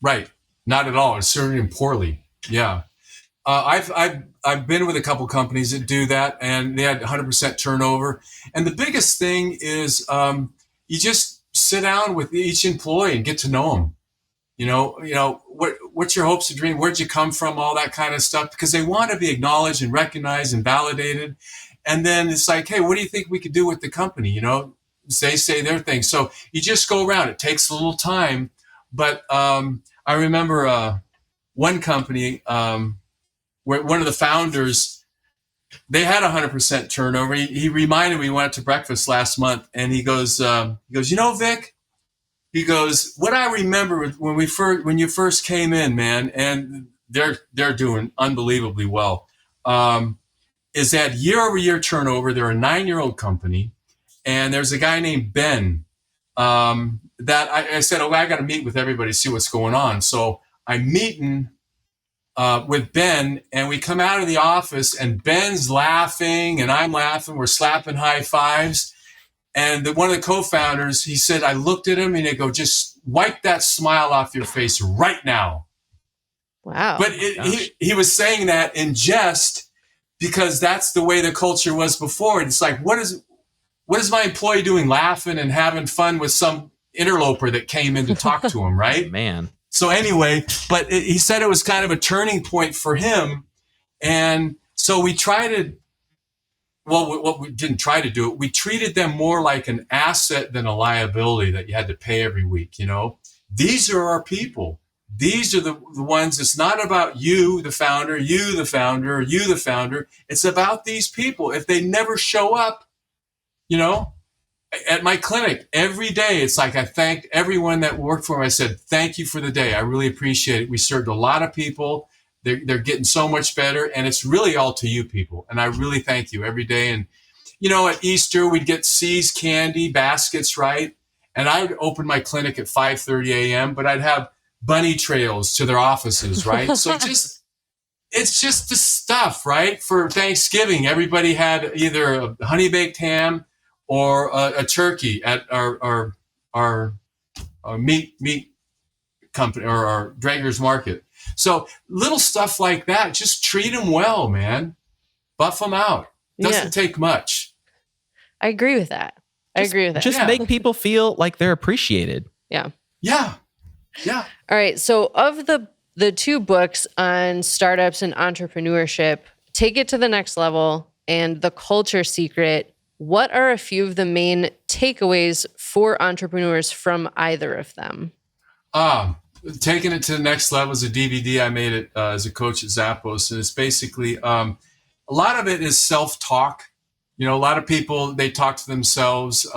Right. Not at all. It's serving them poorly. Yeah. I've been with a couple companies that do that, and they had 100% turnover. And the biggest thing is you just sit down with each employee and get to know them. What's your hopes and dreams? Where'd you come from? All that kind of stuff, because they want to be acknowledged and recognized and validated. And then it's like, hey, what do you think we could do with the company? They say their thing. So you just go around. It takes a little time, but I remember one company where one of the founders, they had 100% turnover. He reminded me, we went out to breakfast last month, and he goes, Vic, he goes, what I remember when you first came in, man, and they're doing unbelievably well, is that year-over-year turnover. They're a 9-year-old company, and there's a guy named Ben that I said, I got to meet with everybody, see what's going on. So I'm meeting with Ben, and we come out of the office, and Ben's laughing, and I'm laughing. We're slapping high fives. And one of the co-founders, he said, I looked at him and I go, just wipe that smile off your face right now. Wow. But he was saying that in jest because that's the way the culture was before. And it's like, what is my employee doing, laughing and having fun with some interloper that came in to talk to him, right? Man. So anyway, but he said it was kind of a turning point for him. And so we didn't try to do it. We treated them more like an asset than a liability that you had to pay every week. These are our people. These are the ones. It's not about you, the founder, you, the founder, you, the founder. It's about these people. If they never show up, at my clinic every day, it's like I thanked everyone that worked for me. I said, thank you for the day. I really appreciate it. We served a lot of people. They're getting so much better, and it's really all to you people. And I really thank you every day. And, at Easter, we'd get C's candy baskets, right? And I'd open my clinic at 5:30 a.m., but I'd have bunny trails to their offices, right? So it's just the stuff, right? For Thanksgiving, everybody had either a honey baked ham or a turkey at our meat company or our Draeger's Market. So little stuff like that, just treat them well, man. Buff them out. Doesn't take much. I agree with that. Just make people feel like they're appreciated. Yeah. Yeah. All right. So of the two books on startups and entrepreneurship, Take It to the Next Level and The Culture Secret, what are a few of the main takeaways for entrepreneurs from either of them? Taking It to the Next Level is a DVD. I made it as a coach at Zappos. And it's basically, a lot of it is self-talk. A lot of people, they talk to themselves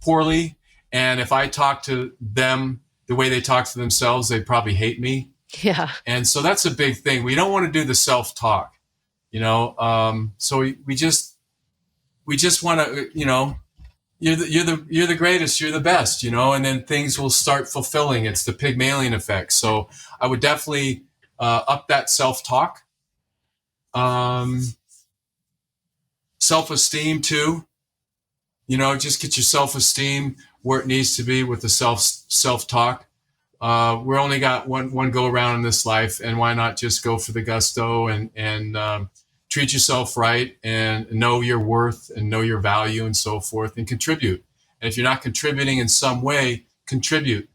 poorly. And if I talk to them the way they talk to themselves, they probably hate me. Yeah. And so that's a big thing. We don't want to do the self-talk, so we just want to, you're the greatest, you're the best, and then things will start fulfilling. It's the Pygmalion effect. So I would definitely up that self-talk. Self-esteem too. Just get your self-esteem where it needs to be with the self-talk. We're only got one go around in this life, and why not just go for the gusto and treat yourself right and know your worth and know your value and so forth and contribute. And if you're not contributing in some way, contribute,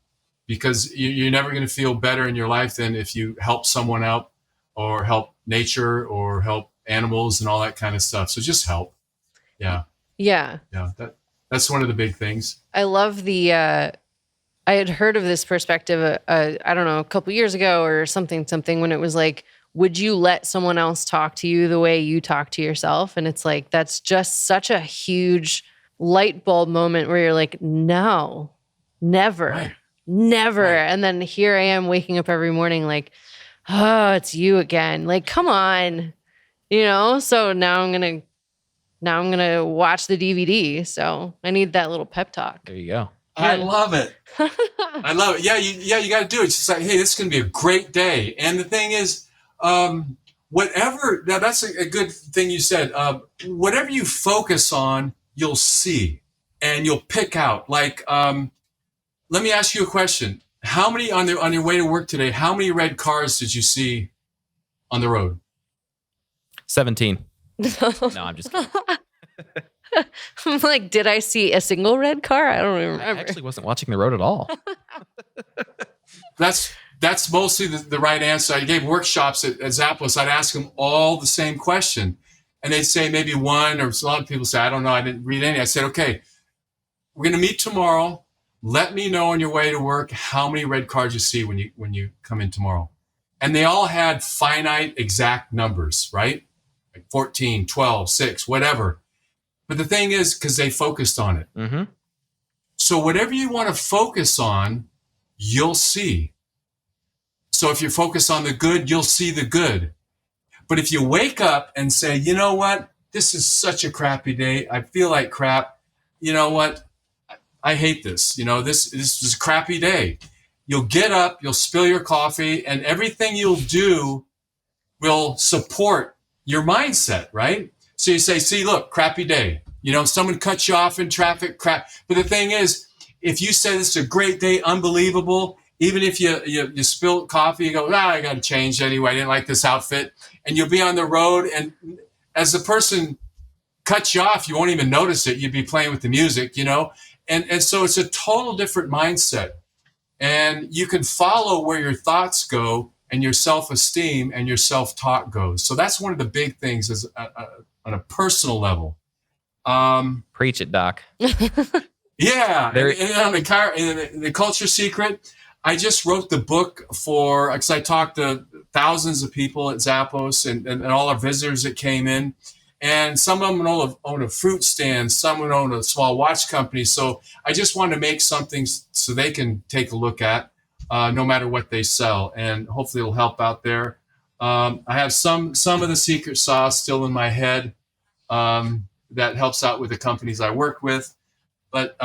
because you're never going to feel better in your life than if you help someone out or help nature or help animals and all that kind of stuff. So just help. Yeah. That's one of the big things. I love I had heard of this perspective, I don't know, a couple years ago or something when it was like, would you let someone else talk to you the way you talk to yourself? And it's like, that's just such a huge light bulb moment where you're like, no, never. Right. And then here I am waking up every morning like, oh, it's you again. Like, come on, so now I'm going to watch the DVD. So I need that little pep talk. There you go. I love it. Yeah, you got to do it. It's just like, hey, this is going to be a great day. And the thing is, now that's a good thing you said. Whatever you focus on, you'll see and you'll pick out. Like, let me ask you a question. How many on your way to work today, how many red cars did you see on the road? 17. No, I'm just kidding. I'm like, did I see a single red car? I don't even remember. I actually wasn't watching the road at all. That's mostly the right answer. I gave workshops at Zappos. I'd ask them all the same question. And they'd say maybe one, or a lot of people say, I don't know, I didn't read any. I said, okay, we're going to meet tomorrow. Let me know on your way to work how many red cars you see when you come in tomorrow. And they all had finite exact numbers, right? Like 14, 12, 6, whatever. But the thing is, because they focused on it. Mm-hmm. So whatever you want to focus on, you'll see. So if you focus on the good, you'll see the good. But if you wake up and say, you know what, this is such a crappy day. I feel like crap. You know what? I hate this. This is a crappy day. You'll get up, you'll spill your coffee, and everything you'll do will support your mindset, right? So you say, see, look, crappy day. Someone cuts you off in traffic, crap. But the thing is, if you say this is a great day, unbelievable, even if you spill coffee, you go, I got to change anyway. I didn't like this outfit. And you'll be on the road. And as the person cuts you off, you won't even notice it. You'd be playing with the music, And so it's a total different mindset. And you can follow where your thoughts go and your self-esteem and your self-talk goes. So that's one of the big things is on a personal level. Preach it, Doc. Yeah. And on the Culture Secret, I just wrote the book because I talked to thousands of people at Zappos and all our visitors that came in. And some of them own a fruit stand, some would own a small watch company. So I just wanted to make something so they can take a look at, no matter what they sell. And hopefully it'll help out there. I have some of the secret sauce still in my head that helps out with the companies I work with. But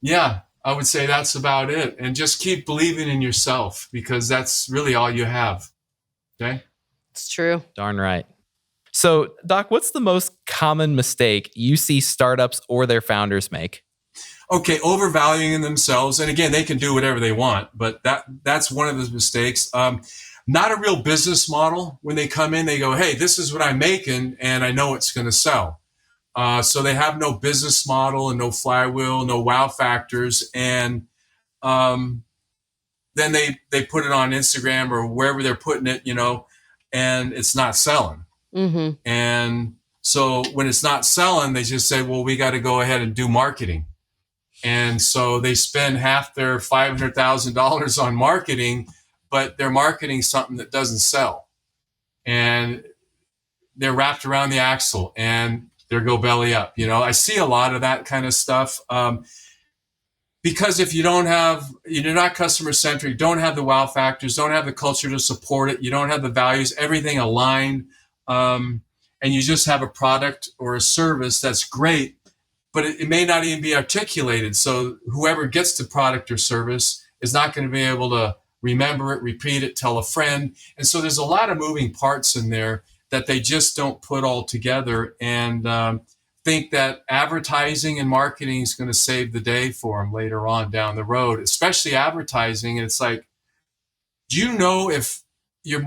yeah, I would say that's about it. And just keep believing in yourself because that's really all you have. Okay? It's true. Darn right. So, Doc, what's the most common mistake you see startups or their founders make? Okay, overvaluing themselves. And again, they can do whatever they want, but that's one of the mistakes. Not a real business model. When they come in, they go, hey, this is what I'm making, and I know it's going to sell. So they have no business model and no flywheel, no wow factors. And then they put it on Instagram or wherever they're putting it, and it's not selling. Mm-hmm. And so when it's not selling, they just say, well, we got to go ahead and do marketing. And so they spend half their $500,000 on marketing, but they're marketing something that doesn't sell. And they're wrapped around the axle and they go belly up. I see a lot of that kind of stuff. Because if you're not customer-centric, don't have the wow factors, don't have the culture to support it, you don't have the values, everything aligned, and you just have a product or a service that's great, but it may not even be articulated. So whoever gets the product or service is not going to be able to remember it, repeat it, tell a friend. And so there's a lot of moving parts in there that they just don't put all together and think that advertising and marketing is going to save the day for them later on down the road, especially advertising. And it's like, do you know if your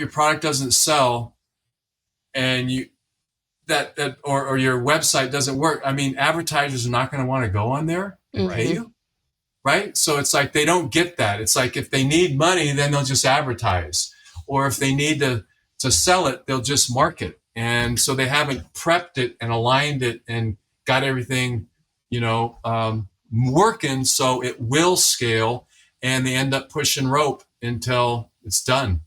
product doesn't sell and or your website doesn't work? I mean, advertisers are not going to want to go on there and pay you, right? So it's like they don't get that. It's like if they need money, then they'll just advertise, or if they need to sell it, they'll just market. And so they haven't prepped it and aligned it and got everything, working so it will scale, and they end up pushing rope until it's done.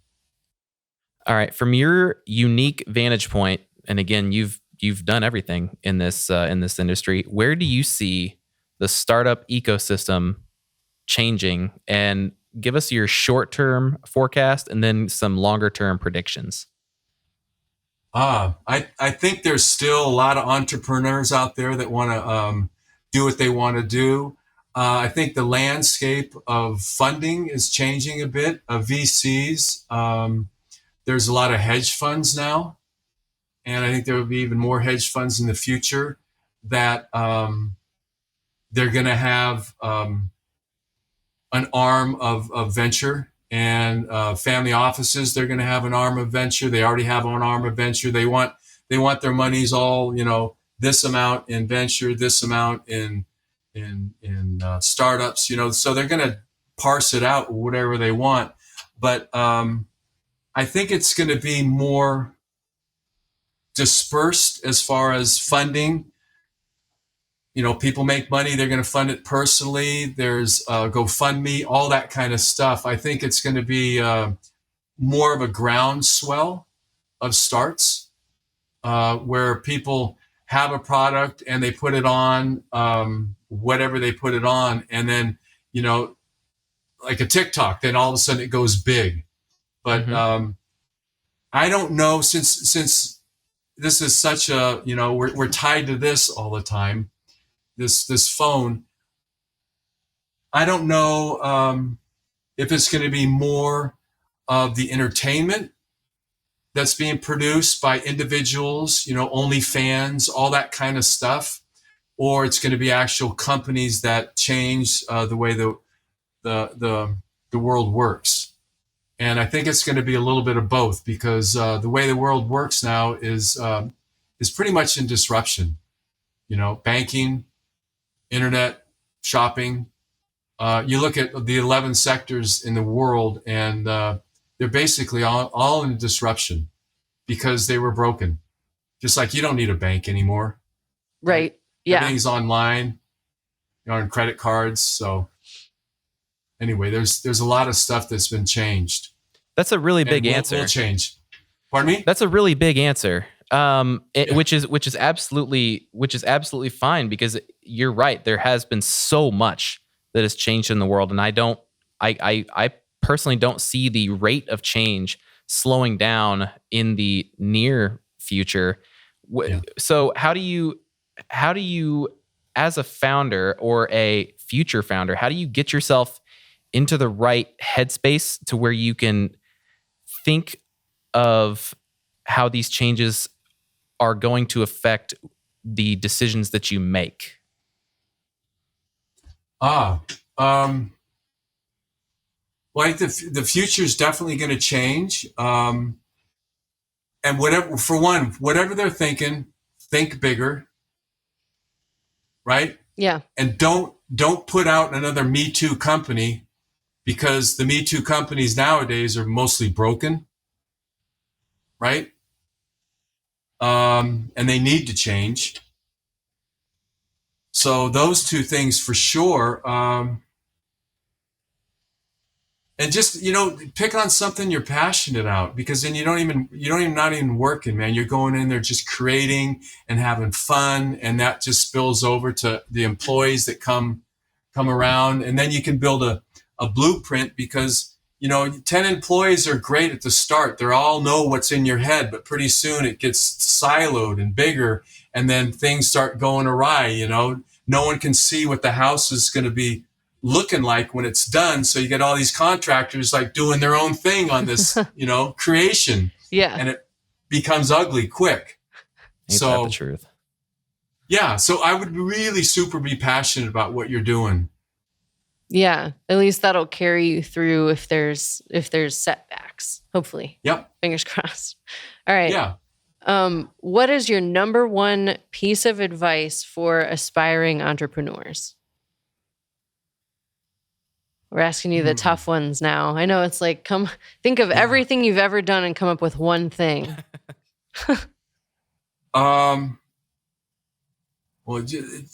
All right. From your unique vantage point, and again, you've done everything in this industry. Where do you see the startup ecosystem changing? And give us your short-term forecast and then some longer-term predictions. I think there's still a lot of entrepreneurs out there that want to do what they want to do. I think the landscape of funding is changing a bit. VCs, there's a lot of hedge funds now, and I think there will be even more hedge funds in the future that they're going to have an arm of venture. And family offices, they're going to have an arm of venture. They already have an arm of venture. They want their monies all, this amount in venture, this amount in startups, so they're going to parse it out whatever they want. But I think it's going to be more dispersed as far as funding. People make money, they're going to fund it personally. There's GoFundMe, all that kind of stuff. I think it's going to be more of a groundswell of starts where people have a product and they put it on, whatever they put it on. And then, like a TikTok, then all of a sudden it goes big. But I don't know, since this is such a, we're tied to this all the time. This phone, I don't know if it's going to be more of the entertainment that's being produced by individuals, OnlyFans, all that kind of stuff, or it's going to be actual companies that change the way the world works. And I think it's going to be a little bit of both, because the way the world works now is pretty much in disruption. Banking, internet, shopping. You look at the 11 sectors in the world, and they're basically all in disruption because they were broken. Just like you don't need a bank anymore. Right. Yeah. Everything's online, on credit cards. So anyway, there's a lot of stuff that's been changed. That's a really big answer. Will change. Pardon me? That's a really big answer. Which is absolutely fine, because you're right. There has been so much that has changed in the world, and I personally don't see the rate of change slowing down in the near future. Yeah. So how do you, as a founder or a future founder, how do you get yourself into the right headspace to where you can think of how these changes are going to affect the decisions that you make? Well, the future is definitely going to change. And whatever they're thinking, think bigger, right? Yeah. And don't put out another Me Too company, because the Me Too companies nowadays are mostly broken, right? And they need to change. So those two things for sure. And just, pick on something you're passionate about, because then not even working, man. You're going in there just creating and having fun, and that just spills over to the employees that come around, and then you can build a blueprint, because 10 employees are great at the start. They all know what's in your head, but pretty soon it gets siloed and bigger, and then things start going awry. No one can see what the house is going to be looking like when it's done. So you get all these contractors like doing their own thing on this, creation. Yeah. And it becomes ugly quick. Ain't that the truth? Yeah. So I would really super be passionate about what you're doing. Yeah. At least that'll carry you through if there's setbacks, hopefully. Yep. Fingers crossed. All right. Yeah. What is your number one piece of advice for aspiring entrepreneurs? We're asking you the tough ones now. I know it's like, think of everything you've ever done and come up with one thing. Well, a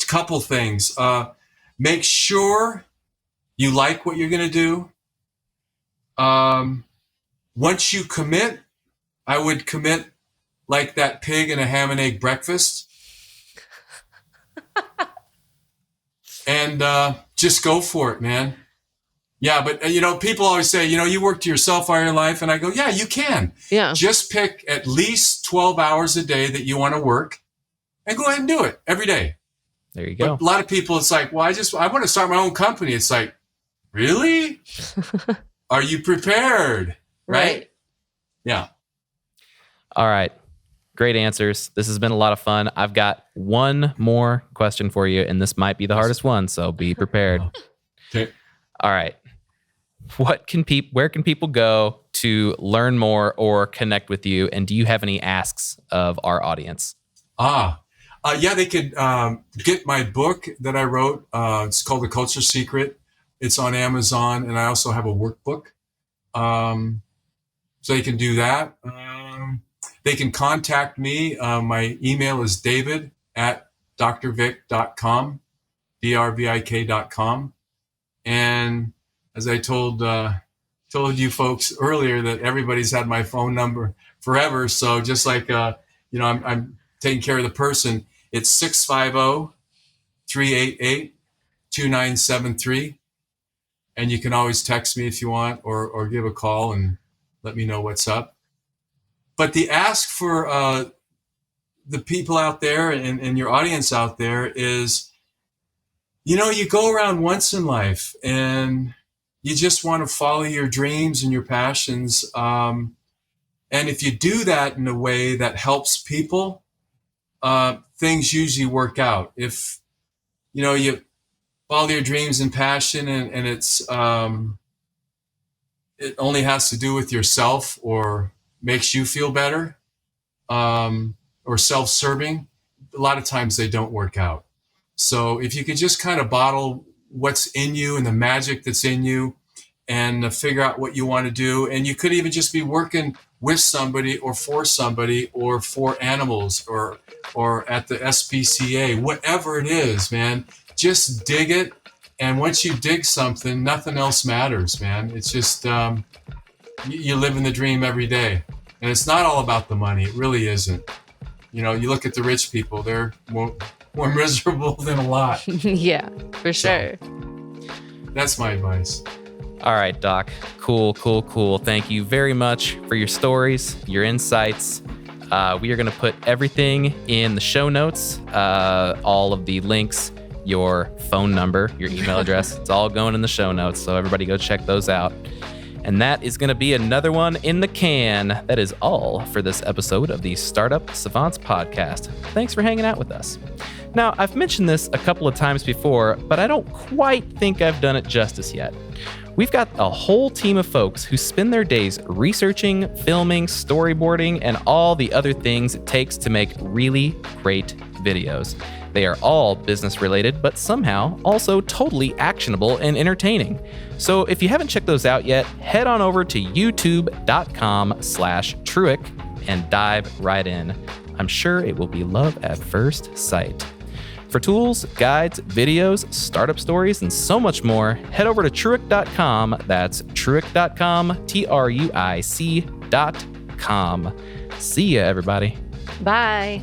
couple things. Make sure you like what you're going to do. Once you commit, I would commit like that pig in a ham and egg breakfast. And just go for it, man. Yeah, but people always say, you work to yourself all your life, and I go, yeah, you can. Yeah. Just pick at least 12 hours a day that you want to work, and go ahead and do it every day. There you go. But a lot of people, it's like, well, I want to start my own company. It's like, really? Are you prepared? Right? Yeah. All right. Great answers. This has been a lot of fun. I've got one more question for you, and this might be the hardest one, so be prepared. Okay. All right. Where can people go to learn more or connect with you? And do you have any asks of our audience? Yeah, they could get my book that I wrote. It's called The Culture Secret. It's on Amazon, and I also have a workbook. So you can do that. They can contact me. My email is david@drvik.com, drvik.com. And as I told you folks earlier, that everybody's had my phone number forever. So just like, I'm taking care of the person. It's 650-388-2973. And you can always text me if you want, or give a call and let me know what's up. But the ask for the people out there and your audience out there is, you go around once in life and You just want to follow your dreams and your passions. And if you do that in a way that helps people, things usually work out. If, you follow your dreams and passion and it's, it only has to do with yourself or makes you feel better, or self-serving, a lot of times they don't work out. So if you could just kind of bottle what's in you and the magic that's in you and figure out what you want to do. And you could even just be working with somebody or for animals or at the SPCA, whatever it is, man, just dig it. And once you dig something, nothing else matters, man. It's just, you live in the dream every day. And it's not all about the money. It really isn't. You look at the rich people, they're more miserable than a lot. Yeah, for sure. So, that's my advice. All right, Doc. Cool. Thank you very much for your stories, your insights. We are going to put everything in the show notes, all of the links, your phone number, your email address. It's all going in the show notes, so everybody go check those out. And that is going to be another one in the can. That is all for this episode of the Startup Savants podcast. Thanks for hanging out with us. Now, I've mentioned this a couple of times before, but I don't quite think I've done it justice yet. We've got a whole team of folks who spend their days researching, filming, storyboarding, and all the other things it takes to make really great videos. They are all business related, but somehow also totally actionable and entertaining. So if you haven't checked those out yet, head on over to youtube.com/truic and dive right in. I'm sure it will be love at first sight. For tools, guides, videos, startup stories, and so much more, head over to truic.com. That's truic.com, TRUIC.com. See ya, everybody. Bye.